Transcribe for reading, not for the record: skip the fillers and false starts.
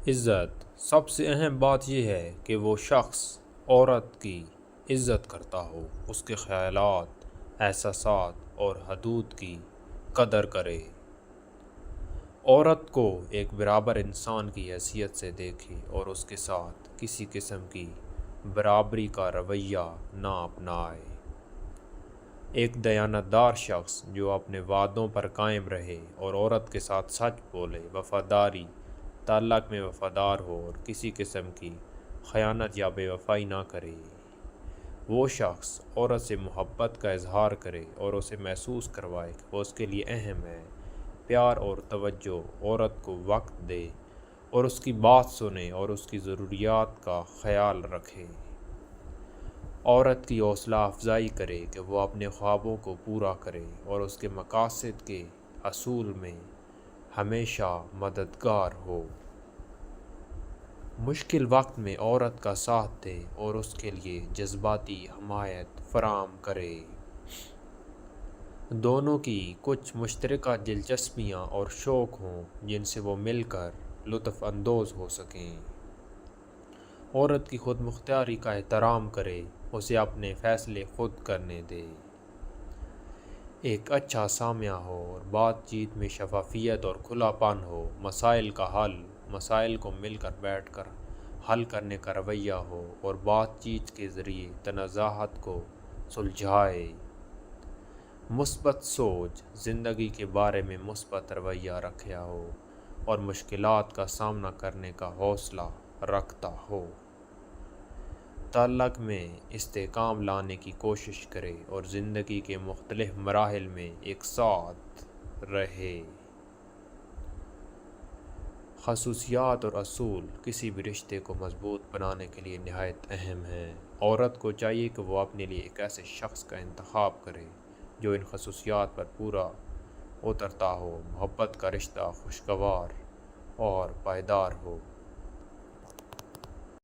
عزت سب سے اہم بات یہ ہے کہ وہ شخص عورت کی عزت کرتا ہو، اس کے خیالات، احساسات اور حدود کی قدر کرے، عورت کو ایک برابر انسان کی حیثیت سے دیکھے اور اس کے ساتھ کسی قسم کی برابری کا رویہ نہ اپنائے۔ ایک دیانتدار شخص جو اپنے وعدوں پر قائم رہے اور عورت کے ساتھ سچ بولے، وفاداری تعلق میں وفادار ہو اور کسی قسم کی خیانت یا بے وفائی نہ کرے۔ وہ شخص عورت سے محبت کا اظہار کرے اور اسے محسوس کروائے کہ وہ اس کے لیے اہم ہے، پیار اور توجہ، عورت کو وقت دے اور اس کی بات سنے اور اس کی ضروریات کا خیال رکھے۔ عورت کی حوصلہ افزائی کرے کہ وہ اپنے خوابوں کو پورا کرے اور اس کے مقاصد کے حصول میں ہمیشہ مددگار ہو۔ مشکل وقت میں عورت کا ساتھ دے اور اس کے لیے جذباتی حمایت فراہم کرے۔ دونوں کی کچھ مشترکہ دلچسپیاں اور شوق ہوں جن سے وہ مل کر لطف اندوز ہو سکیں۔ عورت کی خود مختاری کا احترام کرے، اسے اپنے فیصلے خود کرنے دے۔ ایک اچھا سامع ہو اور بات چیت میں شفافیت اور کھلا پن ہو۔ مسائل کو مل کر بیٹھ کر حل کرنے کا رویہ ہو اور بات چیت کے ذریعے تنازعات کو سلجھائے۔ مثبت سوچ، زندگی کے بارے میں مثبت رویہ رکھتا ہو اور مشکلات کا سامنا کرنے کا حوصلہ رکھتا ہو۔ تعلق میں استحکام لانے کی کوشش کرے اور زندگی کے مختلف مراحل میں ایک ساتھ رہے۔ خصوصیات اور اصول کسی بھی رشتے کو مضبوط بنانے کے لیے نہایت اہم ہیں۔ عورت کو چاہیے کہ وہ اپنے لیے ایک ایسے شخص کا انتخاب کرے جو ان خصوصیات پر پورا اترتا ہو۔ محبت کا رشتہ خوشگوار اور پائیدار ہو۔